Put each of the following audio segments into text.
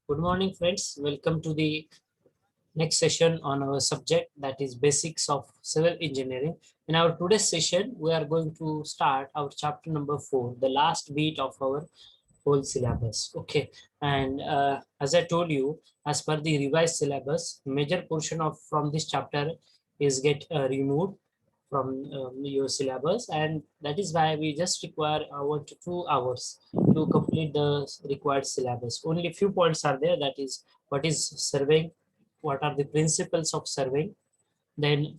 Good morning, friends. Welcome to the next session on our subject, that is basics of civil engineering. In our today's session, we are going to start our chapter number 4, the last bit of our whole syllabus. Okay, and as I told you, as per the revised syllabus, major portion of from this chapter is get removed from your syllabus, and that is why we just require 1 to 2 hours to complete the required syllabus. Only few points are there, that is what is surveying, what are the principles of surveying, then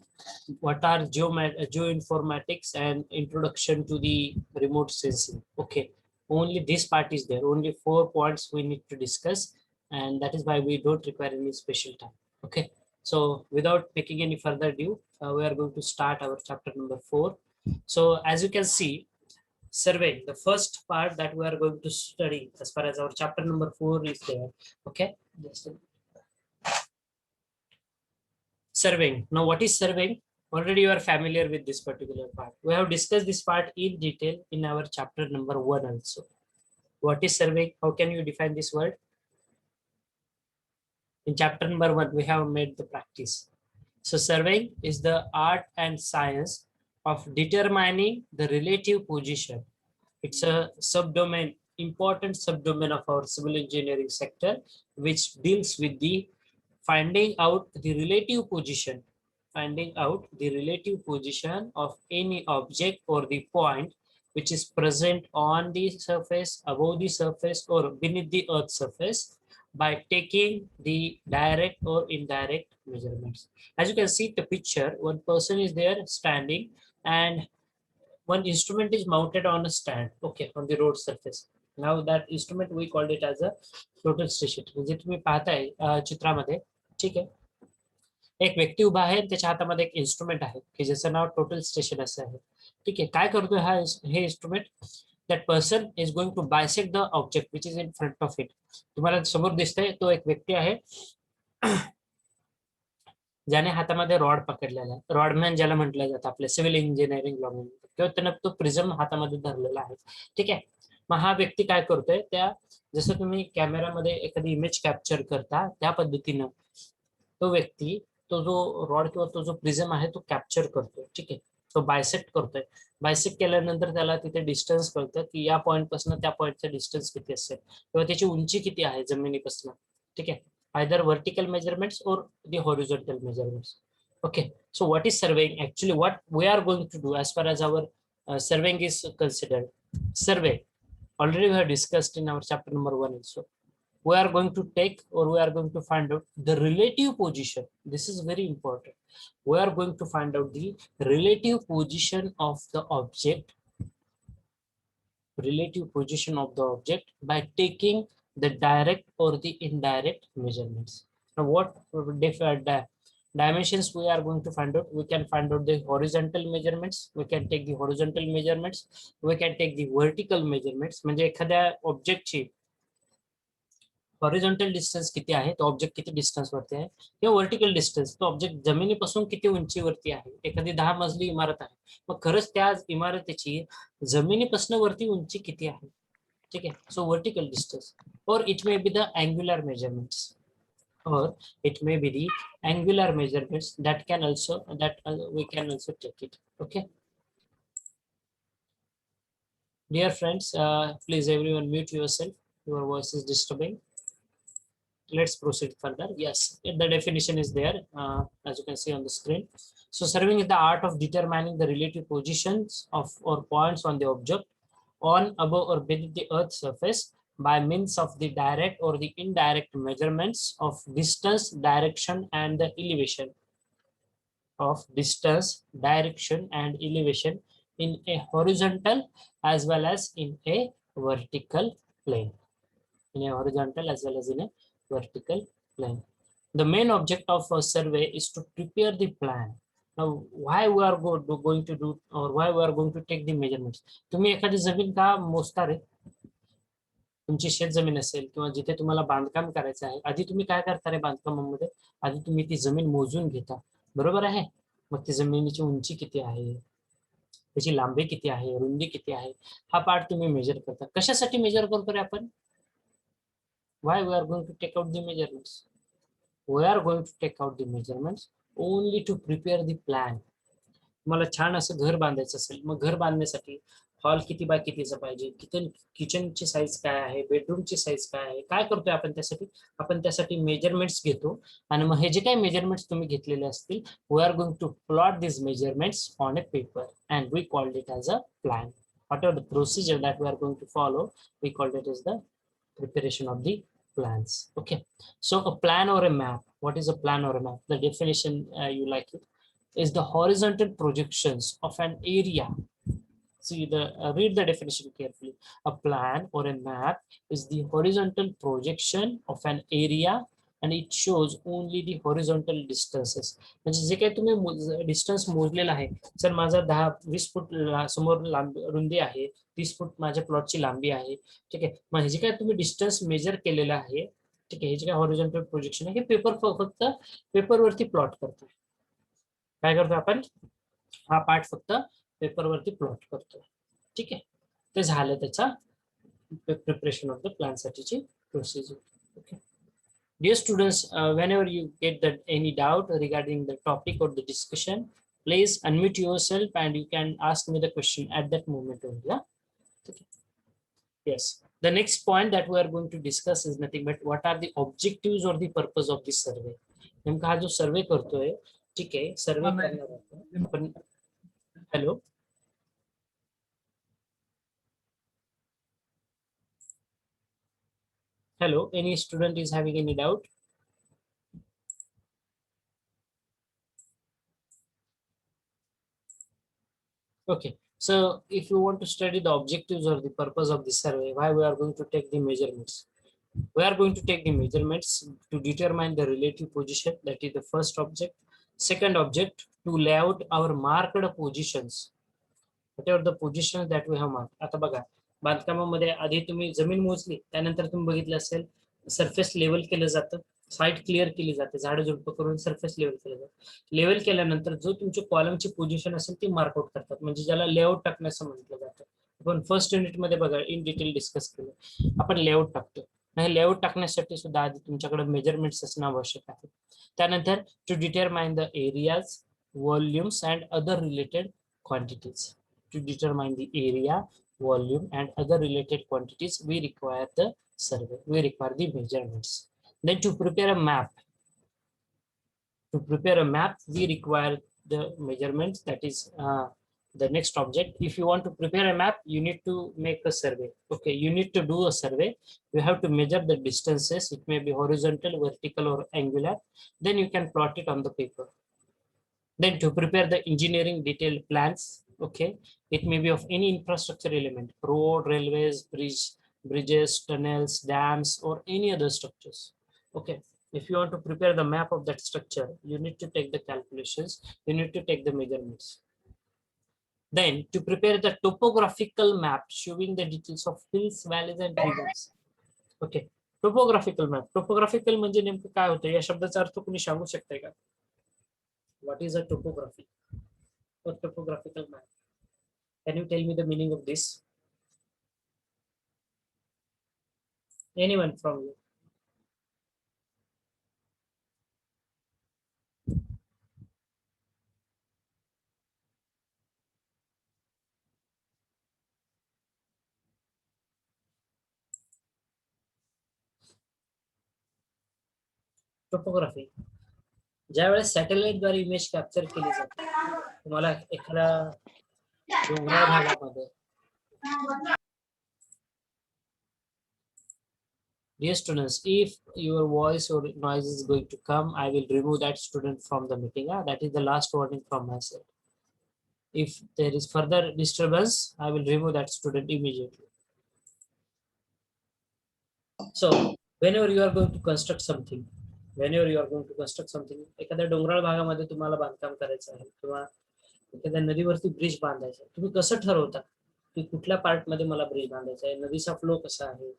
what are geoinformatics and introduction to the remote sensing. Okay, only this part is there, only 4 points we need to discuss, and that is why we don't require any special time. Okay, so without making any further ado, we are going to start our chapter number 4. So as you can see, surveying, the first part that we are going to study as far as our chapter number 4 is there. Okay, just surveying. Now, what is surveying? Already you are familiar with this particular part. We have discussed this part in detail in our chapter number 1 also. What is surveying? How can you define this word? In chapter number 1, we have made the practice. So surveying is the art and science of determining the relative position. It's a subdomain, important subdomain of our civil engineering sector, which deals with the finding out the relative position, of any object or the point which is present on the surface, above the surface, or beneath the earth surface by taking the direct or indirect measurements. As you can see the picture, one person is there standing, and one instrument is mounted on a stand, okay, on the road surface. Now that instrument we called it as a total station. म्हणजे तुम्ही पाहताय चित्रामध्ये, ठीक आहे, एक व्यक्ती उभा आहे, त्याच्या हातामध्ये एक इन्स्ट्रुमेंट आहे की ज्याचं नाव टोटल स्टेशन असं आहे. ठीक आहे, काय करतोय हा हे instrument? That person is going to bisect the object which is in front of it. तुम्हाला समोर दिसतंय तो एक व्यक्ती आहे ज्याने हातामध्ये रॉड पकडलेला आहे. रॉडमॅन ज्याला म्हटलं जातं आपल्या सिव्हिल इंजिनिअरिंग लॉ मध्ये, किंवा त्यानं तो प्रिझम हातामध्ये धरलेला आहे. ठीक आहे, मग हा व्यक्ती काय करतोय, त्या जसं तुम्ही कॅमेरामध्ये एखादी इमेज कॅप्चर करता त्या पद्धतीनं तो व्यक्ती तो जो रॉड किंवा तो जो प्रिझम आहे तो कॅप्चर करतोय. ठीक आहे, तो बायसेक्ट करतोय. बायसेक्ट केल्यानंतर त्याला तिथे डिस्टन्स कळतं की या पॉईंट पासून त्या पॉईंटचं डिस्टन्स किती असेल, किंवा त्याची उंची किती आहे जमिनीपासून. ठीक आहे, either vertical measurements or the horizontal measurements. Okay, so what is surveying? Actually, what we are going to do as far as our surveying is considered. Survey, already we have discussed in our chapter number 1 also. We are going to take, or we are going to find out the relative position. This is very important. We are going to find out the relative position of the object, by taking the direct or the indirect measurements. Now, what dimensions we are going to find out? We can find out the horizontal measurements. We can take the horizontal measurements. We can take the vertical measurements. म्हणजे एखाद्या ऑब्जेक्टची horizontal distance किती आहे, तो object किती distance वरती आहे, किंवा vertical distance, तो ऑब्जेक्ट जमिनीपासून किती उंचीवरती आहे. एखादी 10 मजली इमारत आहे, मग खरंच त्या इमारतीची जमिनीपासून वरती उंची किती आहे. ठीक आहे, सो वर्टिकल डिस्टन्स, और it may be the angular measurements, that can also we can also take it. Okay, dear friends, please everyone mute yourself, your voice is disturbing. Let's proceed further. Yes, the definition is there, as you can see on the screen. So surveying is the art of determining the relative positions of or points on the object on, above, or beneath the earth's surface by means of the direct or the indirect measurements of distance, direction, and the elevation in a horizontal as well as in a vertical plane. Vertical plane. The main object of a survey is to prepare the plan. Now, why we are going to do, or why we are going to take the measurements? तुम्ही एखादी जमीन का मोजता रे? तुमची शेत जमीन असेल किंवा जिथे तुम्हाला बांधकाम करायचं आहे, आधी तुम्ही काय करता रे बांधकामामध्ये? आधी तुम्ही ती जमीन मोजून घेता, बरोबर आहे? मग ती जमिनीची उंची किती आहे, त्याची लांबी किती आहे, रुंदी किती आहे, हा पार्ट तुम्ही मेजर करता. कशासाठी मेजर करतो रे आपण? Why we are going to take out the measurements? We are going to take out the measurements only to prepare the plan. मला छान असं घर बांधायचं असेल, मग घर बांधण्यासाठी हॉल किती बाय कितीचा पाहिजे, किचनची साईज काय आहे, बेडरूमची साईज काय आहे, काय करतोय आपण त्यासाठी मेजरमेंट्स घेतो. आणि मग हे जे काही मेजरमेंट्स तुम्ही घेतलेले असतील, we are going to plot this measurements on a paper and we called it as a plan. whatever the procedure that we are going to follow, we called it as the preparation of the plans. Okay, so a plan or a map. What is a plan or a map? The definition, you like it, is the horizontal projections of an area. See read the definition carefully. A plan or a map is the horizontal projection of an area and it shows only the horizontal distances. म्हणजे जे काही तुम्ही distance मोजलेला आहे, जर माझा 10-20 फूट समोर रुंदी आहे, 30 फूट माझ्या प्लॉटची लांबी आहे, ठीक आहे. मग जे काही तुम्ही डिस्टन्स मेजर केलेलं आहे, ठीक आहे, हे जे काही हॉरिझॉन्टल प्रोजेक्शन आहे, हे फक्त पेपरवरती प्लॉट करतो. काय करतो आपण? हा पार्ट फक्त पेपरवरती प्लॉट करतो. ठीक आहे, ते झालं त्याचा प्रिपरेशन ऑफ द प्लॅन साठीची procedure. Okay, dear students, whenever you get that any doubt regarding the topic or the discussion, please unmute yourself and you can ask me the question at that moment only. Yeah? Okay. Yes, the next point that we are going to discuss is nothing but what are the objectives or the purpose of this survey. नेमका हा जो सर्वे करतोय, ठीक आहे, सर्वे करणार आपण. Hello, hello, any student is having any doubt? Okay, so if you want to study the objectives or the purpose of the survey, why we are going to take the measurements? We are going to take the measurements to determine the relative position, that is the first object. Second object, to lay out our marked positions, whatever the positions that we have marked. आता बघा, बांधकामामध्ये आधी तुम्ही जमीन मोजली, त्यानंतर तुम्ही बघितलं असेल सरफेस लेवल केलं जातं, साईट क्लिअर केली जाते, झाडं झुडपं करून सरफेस लेवल केलं जातं. लेवल केल्यानंतर जो तुमच्या कॉलमची पोझिशन असेल ती मार्कआउट करतात, म्हणजे ज्याला लेआउट टाकणं असं म्हटलं जातं. आपण फर्स्ट युनिटमध्ये बघा इन डिटेल डिस्कस केलं, आपण लेआउट टाकतो. हे लेआउट टाकण्यासाठी सुद्धा आधी तुमच्याकडे मेजरमेंट्स असणं आवश्यक आहे. त्यानंतर to determine the areas, volumes and other related quantities. To determine the area, volume, and other related quantities, we require the survey. We require the measurements. Then to prepare a map. To prepare a map, we require the measurements. That is the next object. If you want to prepare a map, you need to make a survey. Okay, you need to do a survey. You have to measure the distances. It may be horizontal, vertical, or angular. Then you can plot it on the paper. Then to prepare the engineering detailed plans, okay, it may be of any infrastructure element, road, railways, bridges, tunnels, dams, or any other structures. Okay, if you want to prepare the map of that structure, you need to take the calculations, you need to take the measurements. Then to prepare the topographical map showing the details of hills, valleys, and rivers. Okay, topographical map. Topographical म्हणजे नेमकं काय होतं, या शब्दाचा अर्थ कोणी सांगू शकताय का? What is a topography or topographical map? Can you tell me the meaning of this? Anyone from you? Topography. ज्यावेळेस सॅटेलाइट द्वारे इमेज कॅप्चर केली जाते, तुम्हाला एखाद्या डोंगराळ भागामध्ये. Dear students, if your voice or noise is going to come, I will remove that student from the meeting. That is the last warning from my side. If there is further disturbance, I will remove that student immediately. So whenever you are going to construct something, एखाद्या डोंगराळ भागामध्ये तुम्हाला बांधकाम करायचं आहे किंवा एखाद्या नदीवरती ब्रिज बांधायचं आहे, तुम्ही कसं ठरवता की कुठल्या पार्ट मध्ये मला ब्रिज बांधायचा आहे, नदीचा फ्लो कसा आहे,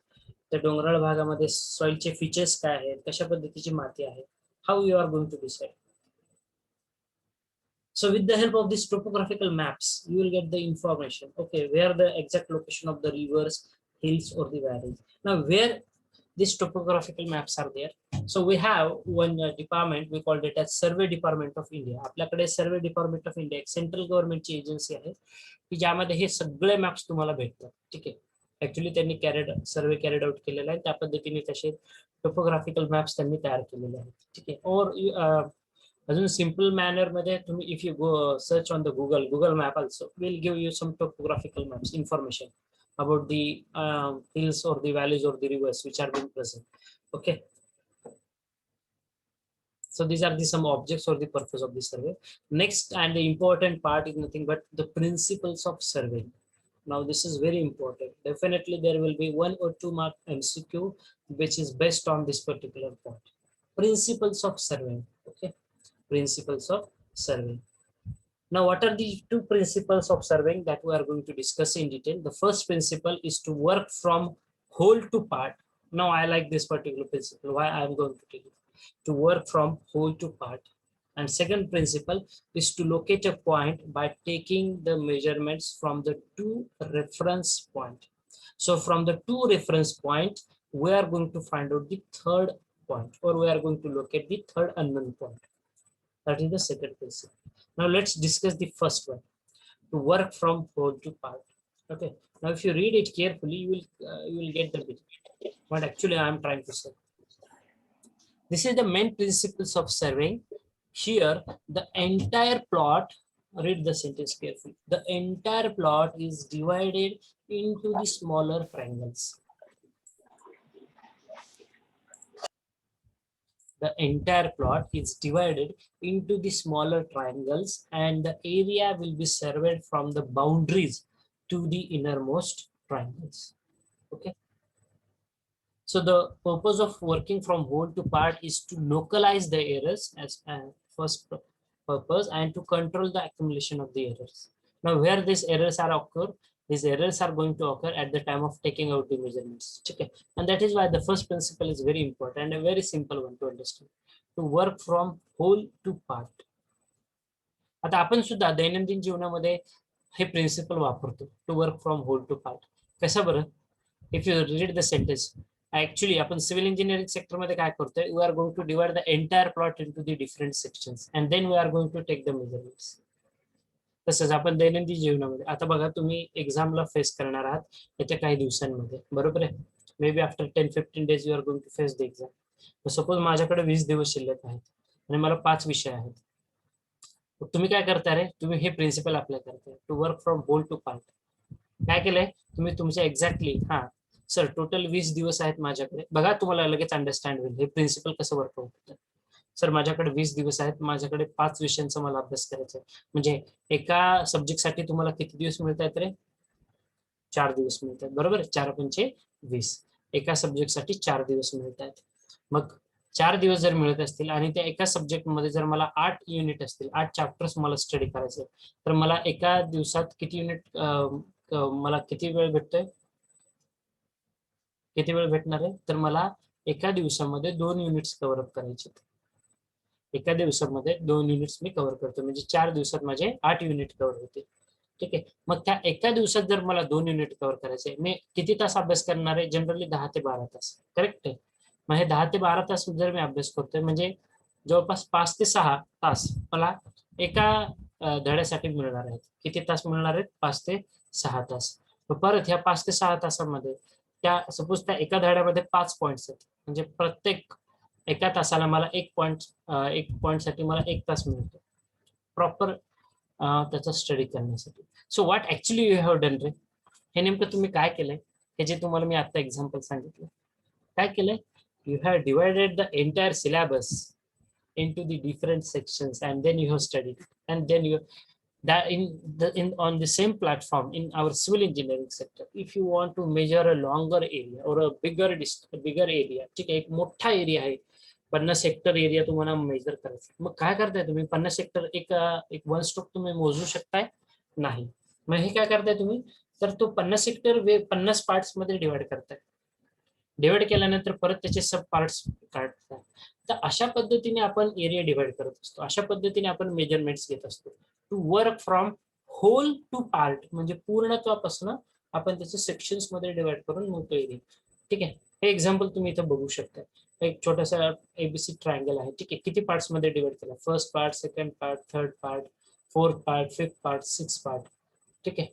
त्या डोंगराळ भागामध्ये सॉइलचे फीचर्स काय आहेत, कशा पद्धतीची माती आहे, how you are going to decide. So with the help of these topographical maps, you will get the information. Okay, where the exact location of the rivers, hills, or the valleys. Now, where these topographical maps are there. So we have one department, we called it as Survey Department of India. आपल्याकडे सर्वे department of India एक central गव्हर्नमेंटची agency आहे की ज्यामध्ये हे सगळे maps तुम्हाला भेटतात. ठीक आहे, ऍक्च्युली त्यांनी सर्वे कॅरिड आउट केलेला आहे, त्या पद्धतीने तसे टोपोग्राफिकल मॅप्स त्यांनी तयार केलेले आहेत. ठीक आहे, और अजून सिंपल मॅनर मध्ये तुम्ही if you go search on the Google map also will give you some topographical maps information about the hills or the valleys or the rivers which are being present. Okay, so these are the some objects or the purpose of the survey. Next and the important part is nothing but the principles of survey. Now this is very important. Definitely there will be 1 or 2 mark MCQ which is based on this particular point. Principles of survey. Okay, principles of survey. Now, what are the 2 principles of surveying that we are going to discuss in detail? The first principle is to work from whole to part. Now, I like this particular principle. Why I am going to tell you. To work from whole to part. And second principle is to locate a point by taking the measurements from the 2 reference point. So, from the 2 reference point, we are going to find out the third point, or we are going to locate the third unknown point. That is the second principle. Now let's discuss the first one, to work from whole to part. Okay. Now if you read it carefully, you will get the bit. What actually I am trying to say. This is the main principles of surveying. Here, the entire plot. Read the sentence carefully. The entire plot is divided into the smaller triangles. The entire plot is divided into the smaller triangles and the area will be surveyed from the boundaries to the innermost triangles. Okay. So the purpose of working from whole to part is to localize the errors as first purpose and to control the accumulation of the errors. Now where these errors are occur, these errors are going to occur at the time of taking out the measurements. Okay, and that is why the first principle is very important and a very simple one to understand. To work from whole to part. आता आपण सुद्धा दैनंदिन जीवनामध्ये हे principle वापरतो, to work from whole to part. कसं बरं? If you read the sentence, actually आपण सिव्हिल इंजिनिअरिंग सेक्टर मध्ये काय करतोय, we are going to divide the entire plot into the different sections and then we are going to take the measurements. तसंच आपण दैनंदिन जीवनामध्ये आता बघा, तुम्ही एक्झामला फेस करणार आहात येत्या काही दिवसांमध्ये, बरोबर आहे? Maybe after 10-15 days you are going to face the exam. Suppose माझ्याकडे 20 दिवस शिल्लक आहेत आणि मला 5 विषय आहेत. तुम्ही काय करता रे, तुम्ही हे प्रिन्सिपल अप्लाय करताय, to work from whole to part. काय केलंय तुम्ही तुमच्या एक्झॅक्टली, हा सर टोटल 20 दिवस आहेत माझ्याकडे. बघा तुम्हाला लगेच अंडरस्टँड होईल हे प्रिन्सिपल कसं वर्कआउट होतं. सर माझ्याकडे 20 दिवस आहेत, माझ्याकडे 5 विषयांचा मला अभ्यास करायचा आहे. म्हणजे एका सब्जेक्टसाठी तुम्हाला किती दिवस मिळत आहेत रे? 4 दिवस मिळत आहेत, बरोबर. 4×5 = 20. एका सब्जेक्टसाठी 4 दिवस मिळत आहेत. मग 4 दिवस जर मिळत असतील आणि त्या एका सब्जेक्टमध्ये जर मला 8 युनिट असतील, 8 चॅप्टर्स मला स्टडी करायचे, तर मला एका दिवसात किती युनिट, मला किती वेळ भेटतोय, किती वेळ भेटणार आहे? तर मला एका दिवसामध्ये 2 युनिट्स कव्हर अप करायचे. एका दिवसामध्ये 2 युनिट्स मी कव्हर करतो, म्हणजे 4 दिवसात माझे 8 युनिट कव्हर होते. ठीक आहे, मग त्या एका दिवसात जर मला 2 युनिट कव्हर करायचे, मी किती तास अभ्यास करणार आहे? जनरली 10 ते 12 तास, करेक्ट आहे. मग हे 10 ते 12 तास जर मी अभ्यास करतोय, म्हणजे जवळपास 5 ते 6 तास मला एका धड्यासाठी मिळणार आहेत. किती तास मिळणार आहेत? 5 ते 6 तास. परत ह्या 5 ते 6 तासामध्ये त्या सपोज त्या एका धड्यामध्ये 5 पॉईंट्स आहेत, म्हणजे प्रत्येक एका तासाला मला एक पॉईंट साठी मला 1 तास मिळतो प्रॉपर त्याचा स्टडी करण्यासाठी. So what actually you have done रे, हे नेमकं तुम्ही काय केलंय, हे जे तुम्हाला मी आता एक्झाम्पल सांगितलं, काय केलंय? You have divided the entire syllabus into the different sections and then you have studied and then you that on the same platform in our civil engineering sector, if you want to measure a longer area or a bigger area, ठीक आहे, एक मोठा area आहे, 50 hectare area तुम्हाला major करायचा, मग काय करताय तुम्ही? 50 हेक्टर एक वन स्ट्रोक तुम्ही मोजू शकताय? नाही. मग हे काय करताय तुम्ही? तर तो 50 हेक्टर 50 पार्ट्स मध्ये डिवाइड करताय. डिवाइड केल्यानंतर परत त्याचे सब पार्ट्स काढताय. तर अशा पद्धतीने आपण एरिया डिवाइड करत असतो, अशा पद्धतीने आपण मेजरमेंट्स घेत असतो. To work from whole to part, म्हणजे पूर्णत्वापासून आपण त्याचे सेक्शन्स मध्ये डिवाइड करून मोठं एरिया. ठीक आहे, हे एक्झाम्पल तुम्ही इथं बघू शकता. एक छोटासा एबीसी ट्रायंगल आहे. ठीक आहे. किती पार्ट्स मध्ये डिवाइड केला? First part, second part, third part, fourth part, fifth part, six part. ठीक आहे.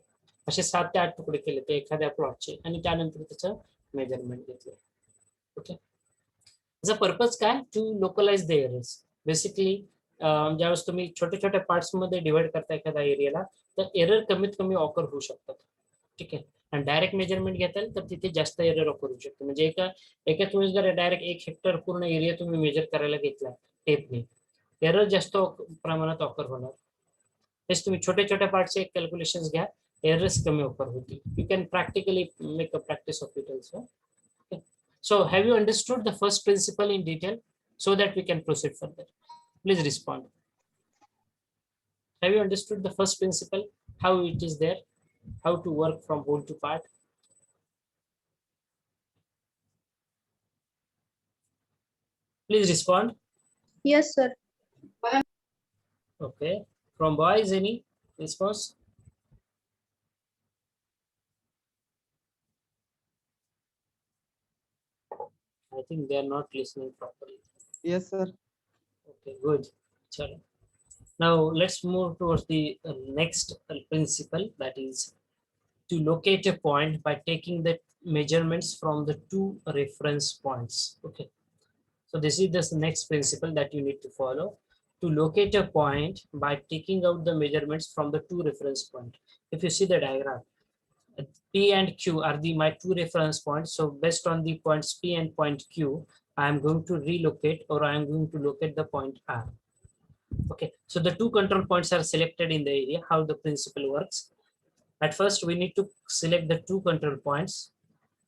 असे 7 ते 8 तुकडे केले ते एखाद्या प्लॉटचे आणि त्यानंतर त्याचं मेजरमेंट घेतलं. ओके. त्याचा पर्पज काय? To localize the errors. Basically ज्यावेळेस तुम्ही छोट्या छोट्या पार्ट्स मध्ये डिवाइड करता एखाद्या एरियाला, तर एरर कमीत कमी ऑकर होऊ शकतात. ठीक आहे. आणि डायरेक्ट मेजरमेंट घेताल तर तिथे जास्त एरर ऑकर होऊ शकतो. म्हणजे एकाच वेळेस जर डायरेक्ट 1 हेक्टर पूर्ण एरिया तुम्ही मेजर करायला घेतला टेपने, एरर जास्त प्रमाणात ऑकर होणार. तेच तुम्ही छोट्या छोट्या पार्टचे कॅल्क्युलेशन्स घ्या, एरर्स कमी ऑकर होतील. You can practically make a practice of it also. So have you understood the first principle in detail so that we can proceed further? Please respond. Have you understood the first principle, how it is there, how to work from whole to part? Please respond. Yes, sir. Okay. From boys, any response? I think they are not listening properly. Yes, sir. Okay, good. Chalo. Now let's move towards the next principle, that is to locate a point by taking the measurements from the two reference points. Okay. So this is the next principle that you need to follow. To locate a point by taking out the measurements from the two reference points. If you see the diagram, P and Q are my two reference points. So based on the points P and point Q, I am going to relocate, or I am going to locate the point R. Okay, so the two control points are selected in the area. How the principle works? At first, we need to select the two control points,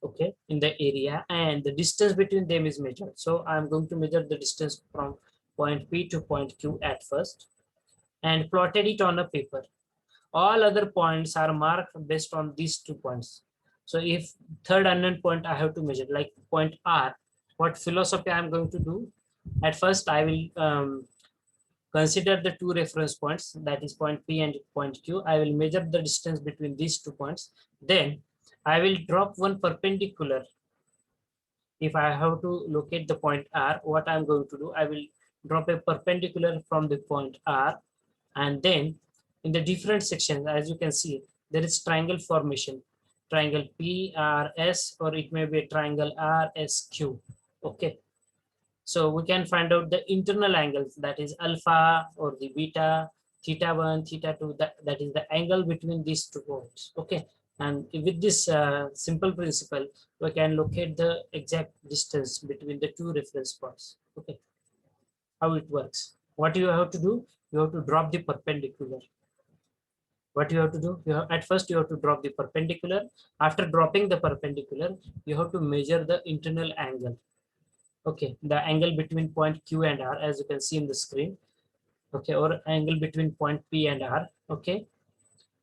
okay, in the area, and the distance between them is measured. So I'm going to measure the distance from point P to point Q at first and plotted it on a paper. All other points are marked based on these 2 points. So if third unknown point I have to measure, like point R, what philosophy I'm going to do? At first, I will consider the two reference points, that is point P and point Q. I will measure the distance between these 2 points. Then I will drop one perpendicular. If I have to locate the point R, what I'm going to do, I will drop a perpendicular from the point R, and then in the different sections, as you can see, there is triangle formation, triangle PRS, or it may be a triangle RSQ. Okay. So we can find out the internal angles, that is alpha or the beta, theta 1, theta 2, that is the angle between these 2 points. Okay. And with this simple principle, we can locate the exact distance between the two reference points. Okay. How it works. What you have to do, you have to drop the perpendicular. What you have to do, at first you have to drop the perpendicular. After dropping the perpendicular, you have to measure the internal angle. Okay, the angle between point Q and R, as you can see in the screen. Okay, or angle between point P and R. Okay,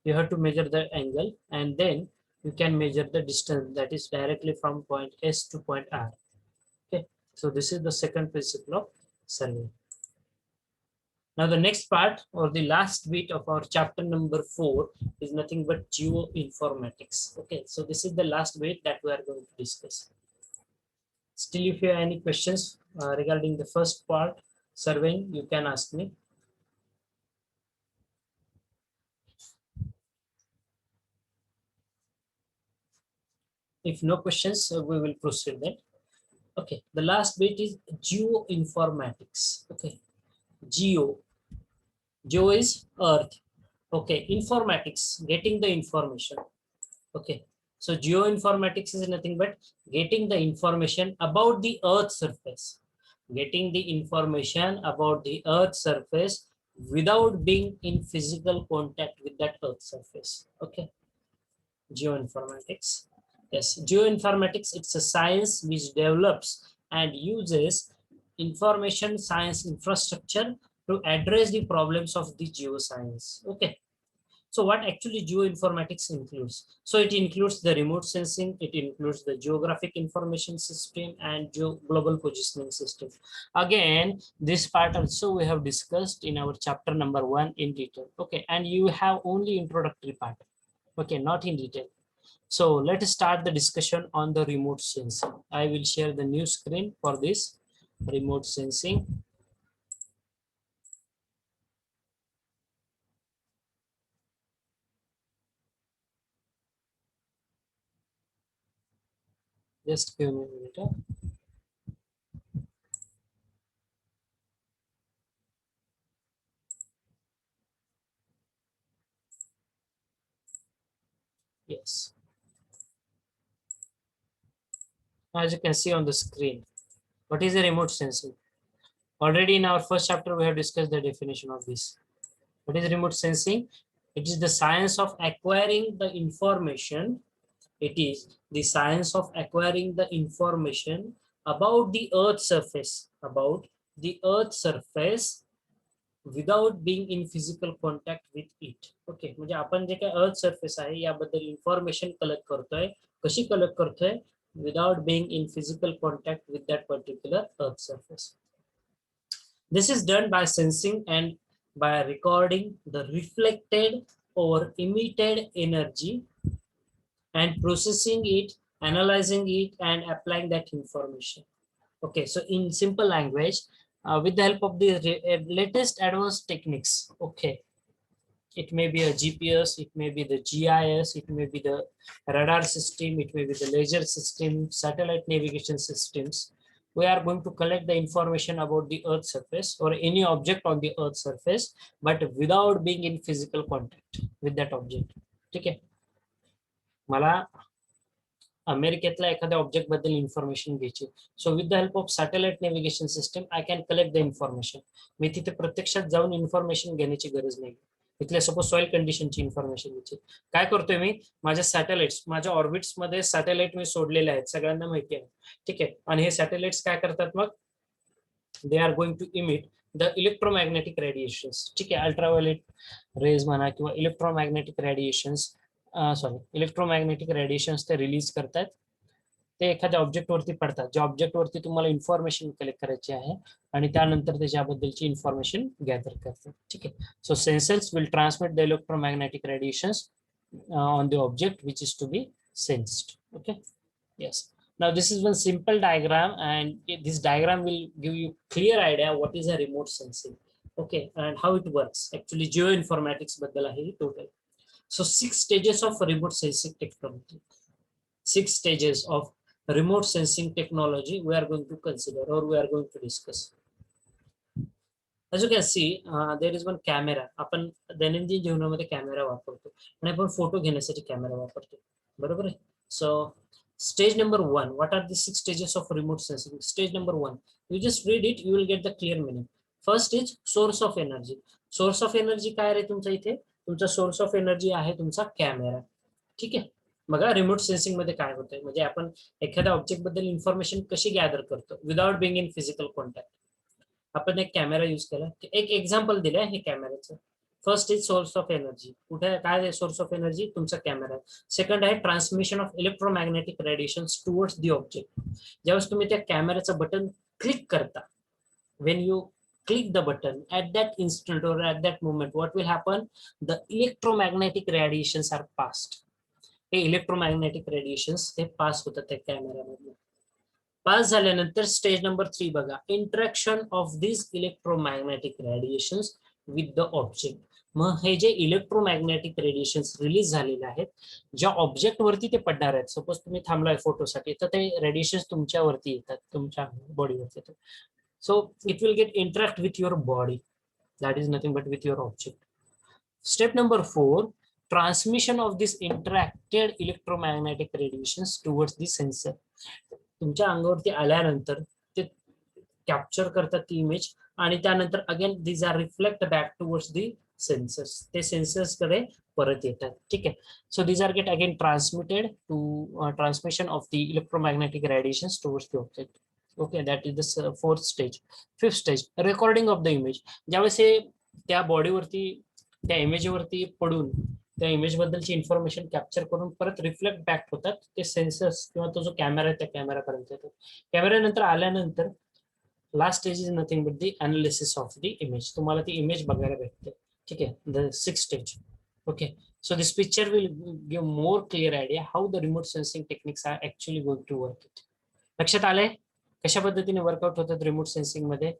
you have to measure the angle, and then you can measure the distance, that is directly from point S to point R. Okay, so this is the second principle of survey. Now the next part, or the last bit of our chapter number 4, is nothing but geoinformatics. Okay, so this is the last bit that we are going to discuss. Still, if you have any questions regarding the first part, surveying, you can ask me. If no questions, we will proceed then. Okay, the last bit is geoinformatics. Okay, geo is earth. Okay, informatics, getting the information. Okay, so geoinformatics is nothing but getting the information about the earth's surface. Getting the information about the earth's surface without being in physical contact with that earth's surface. Okay, geoinformatics. Yes, geoinformatics, it's a science which develops and uses information science infrastructure to address the problems of the geoscience. Okay. So what actually geoinformatics includes? So it includes the remote sensing, it includes the geographic information system, and global positioning system. Again, this part also we have discussed in our chapter number 1 in detail. Okay, and you have only introductory part. Okay, not in detail. So let us start the discussion on the remote sensing. I will share the new screen for this remote sensing. Just give me a minute. Yes. As you can see on the screen, what is a remote sensing? Already in our first chapter, we have discussed the definition of this. What is remote sensing? It is the science of acquiring the information. It is the science of acquiring the information about the Earth's surface, without being in physical contact with it. Okay, म्हणजे आपण जे काय earth surface आहे याबद्दल information collect करतोय. कशी collect करतोय? Without being in physical contact with that particular earth surface. This is done by sensing and by recording the reflected or emitted energy and processing it, analyzing it, and applying that information. Okay, so in simple language, with the help of the latest advanced techniques, okay, it may be a GPS, it may be the GIS, it may be the radar system, it may be the laser system, satellite navigation systems. We are going to collect the information about the Earth surface or any object on the Earth surface, but without being in physical contact with that object. Okay. मला अमेरिकेतल्या एखाद्या object बद्दल information घ्यायची. So with the help of satellite navigation system I can collect the information. मी तिथे प्रत्यक्षात जाऊन information घेण्याची गरज नाही. तिथल्या सपोज सॉइल कंडिशनची इन्फॉर्मेशन घ्यायची. काय करतोय मी? माझ्या सॅटेलाइट्स, माझ्या ऑर्बिट्स मध्ये सॅटेलाइट मी सोडलेले आहेत, सगळ्यांना माहिती आहे. ठीक आहे. आणि हे सॅटेलाइट्स काय करतात मग? They are going to emit the electromagnetic radiations. ठीक आहे. अल्ट्राव्हायोलेट रेज म्हणा किंवा electromagnetic radiations, sorry electromagnetic radiations ते रिलीज करतात. ते एखाद्या ऑब्जेक्ट वरती पडतात, ज्या ऑब्जेक्ट वरती तुम्हाला इन्फॉर्मेशन कलेक्ट करायची आहे आणि त्यानंतर त्याच्याबद्दलची इन्फॉर्मेशन गॅदर करतात. ठीक आहे. So sensors will transmit the electromagnetic radiations on the object which is to be sensed. Okay. Yes. Now this is one simple diagram, and this diagram will give you clear idea what is a remote sensing. Okay, and how it works. Actually geoinformatics baddal ahe total. So 6 stages of remote sensing technology. 6 stages of remote sensing technology we are going to consider or we are going to discuss. As you can see, there is one camera. आपण दैनंदिन जीवनामध्ये camera वापरतो आणि आपण photo घेण्यासाठी camera वापरतो, बरोबर आहे. So stage number 1, what are the 6 stages of remote sensing? Stage number 1, you just read it, you will get the clear meaning. First is source of energy. Source of energy काय आहे तुमचा इथे? तुमचा source of energy आहे तुमचा camera. ठीक आहे. बघा रिमोट सेन्सिंग मध्ये काय होतंय, म्हणजे आपण एखाद्या ऑब्जेक्ट बद्दल इन्फॉर्मेशन कशी गॅदर करतो without being in physical contact. आपण एक कॅमेरा यूज केला, एक एक्झाम्पल दिलंय हे कॅमेऱ्याचं. First is source of energy. कुठे काय आहे सोर्स ऑफ एनर्जी? तुमचा कॅमेरा. सेकंड आहे transmission of electromagnetic radiation towards the object. ज्यावेळेस तुम्ही त्या कॅमेऱ्याचं बटन क्लिक करता, when you click the button, at that instant or at that moment what will happen? The electromagnetic radiations are passed. हे electromagnetic radiations हे pass होतात त्या कॅमेऱ्यामधून. Pass झाल्यानंतर स्टेज नंबर 3 बघा, interaction of this electromagnetic radiations with the object. मग हे जे electromagnetic radiations release झालेले आहेत, ज्या ऑब्जेक्ट वरती ते पडणार आहेत, सपोज तुम्ही थांबलाय फोटोसाठी, तर ते रेडिएशन्स तुमच्यावरती येतात, तुमच्या बॉडीवरती येतात. So it will get interact with your body, that is nothing but with your object. Step number 4, transmission of this interacted electromagnetic radiations towards the sensor. तुमच्या अंगावरती आल्यानंतर ते कॅप्चर करतात ती इमेज आणि त्यानंतर again these are reflect back towards the sensors. ते sensors कडे परत येतात. ठीक आहे. So these are get again transmitted to transmission of the electromagnetic radiations towards the object. Okay, that is the 4th stage. 5th stage, recording of the image. ज्यावेळेस हे त्या बॉडीवरती त्या इमेजवरती पडून त्या इमेज बद्दलची इन्फॉर्मेशन कॅप्चर करून परत रिफ्लेक्ट बॅक होतात ते सेन्सर्स किंवा तो जो कॅमेरा आहे त्या कॅमेरापर्यंत येतो. कॅमेऱ्यानंतर आल्यानंतर last stage is nothing but the analysis of the image. तुम्हाला ती इमेज बघायला भेटते. ठीक आहे. The 6th stage. Okay. So this picture will give more clear idea how the remote sensing techniques are actually going to work it. लक्षात आलंय कशा पद्धतीने वर्कआउट होतात रिमोट सेन्सिंग मध्ये.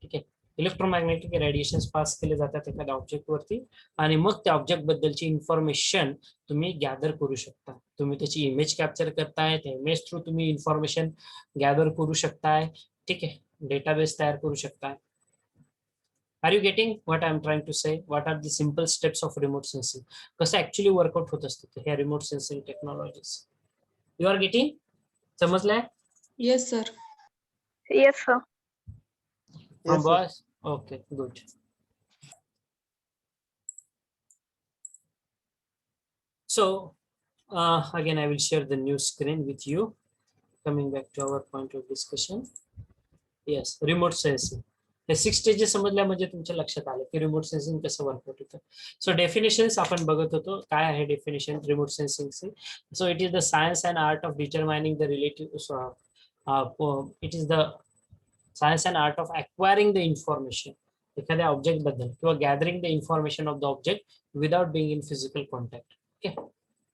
ठीक आहे. इलेक्ट्रोमॅग्नेटिक रेडिएशन पास केले जातात एखाद्या ऑब्जेक्ट वरती आणि मग त्या ऑब्जेक्ट बद्दलची इन्फॉर्मेशन तुम्ही गॅदर करू शकता. तुम्ही त्याची इमेज कॅप्चर करताय, त्या इमेज थ्रू तुम्ही इन्फॉर्मेशन गॅदर करू शकताय. ठीक आहे. डेटाबेस तयार करू शकताय. Are you getting what I'm trying to say? What are the simple steps of remote sensing? कसं ऍक्च्युअली वर्कआउट होत असतं ह्या remote sensing technologies. You are getting? समजलंय? Yes, sir. Yes, sir. From boss? Okay, good. So again, I will share the new screen with you. Coming back to our point of discussion. Yes, remote sensing. हे 6 stages समजल्या म्हणजे तुमच्या लक्षात आलं की remote sensing कसं work out होतं. So definitions आपण बघत होतो. काय आहे डेफिनेशन रिमोट सेन्सिंगचे? So it is the science and art of determining the relative it is the science and art of acquiring the information एखाद्या ऑब्जेक्ट बद्दल किंवा gathering the information of the object without being in physical contact. Okay,